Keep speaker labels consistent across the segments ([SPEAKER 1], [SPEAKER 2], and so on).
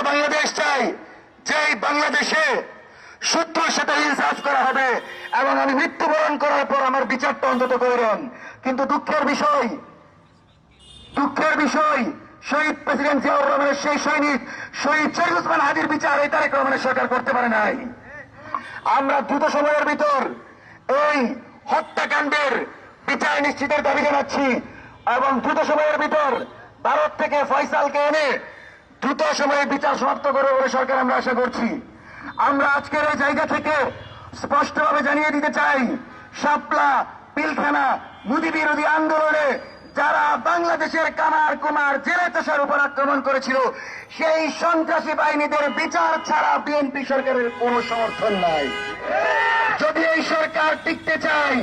[SPEAKER 1] বাংলাদেশ চাই, যেই বাংলাদেশে শত্রুর সাথে ইনসাফ করা হবে এবং আমি মৃত্যুবরণ করার পর আমার বিচারটা অন্তত করেন। কিন্তু দুঃখের বিষয় শহীদ প্রেসিডেন্ট জিয়াউর রহমানের সেই সৈনিক শহীদ শরীফ ওসমান হাদির বিচার এই তারেক রহমানের সরকার করতে পারে নাই। আমরা দ্রুত সময়ের ভিতর এই হত্যাকাণ্ডের বিচার নিশ্চিতের দাবি জানাচ্ছি এবং দ্রুত সময়ের ভিতর ভারত থেকে ফয়সালকে এনে দ্রুত সময়ে বিচার সমাপ্ত করবে বলে সরকার আমরা আশা করছি। আমরা আজকের এই জায়গা থেকে স্পষ্টভাবে জানিয়ে দিতে চাই, শাপলা পিলখানা মোদি বিরোধী আন্দোলনে যারা বাংলাদেশের কামার কুমার জেলে চাষার উপর আক্রমণ করেছিল সেই সন্ত্রাসী বাহিনীদের বিচার ছাড়া বিএনপি সরকারের কোনো সমর্থন নাই। যদি এই সরকার টিকতে চায়,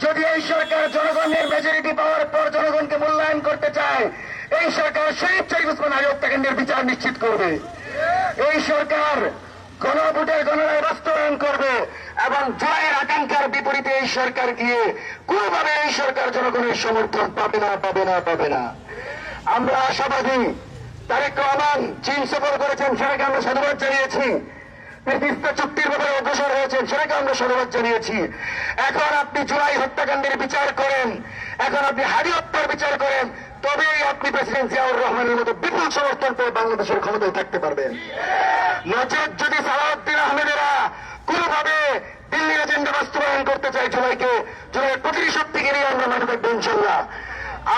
[SPEAKER 1] যদি এই সরকার জনগণের মেজরিটি পাওয়ার পর জনগণকে মূল্যায়ন করতে চায়, এই সরকার শহীদ শরীফ ওসমান হাদি হত্যাকাণ্ডের বিচার নিশ্চিত করবে। এই সরকার গণভোটের গণনায় বাস্তবায়ন করবে এবং জয়ের আকাঙ্ক্ষার বিপরীতে এই সরকার গিয়ে কোনোভাবে এই সরকার জনগণের সমর্থন পাবে না। আমরা আশাবাদী, তারেক রহমান চীন সফর করেছেন, সেটাকে আমরা সাধুবাদ জানিয়েছি। তিস্তা চুক্তির ব্যাপারে অগ্রসর হয়েছেন, সেটাকে আমরা সাধুবাদ জানিয়েছি। এখন আপনি জুলাই হত্যাকাণ্ডের বিচার করেন, এখন আপনি হাদি হত্যার বিচার করেন, তবেই আপনি প্রেসিডেন্ট জিয়াউর রহমানের মতো বিপুল সমর্থন পেয়ে বাংলাদেশের ক্ষমতায় থাকতে পারবেন। নচেত যদি সালাউদ্দিন আহমেদেরা কোনোভাবে দিল্লি এজেন্ডা বাস্তবায়ন করতে চাই, জুলাইয়ের প্রতিটি শক্তিকে নিয়ে আমরা মাঠে থাকবো ইনশাল্লাহ।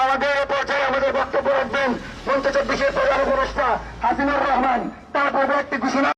[SPEAKER 1] আমাদের পর্যায়ে আমাদের বক্তব্য রাখবেন মঞ্চ 24-এর প্রধান উপদেষ্টা হাসিনুর রহমান। তারপরে একটি ঘোষণা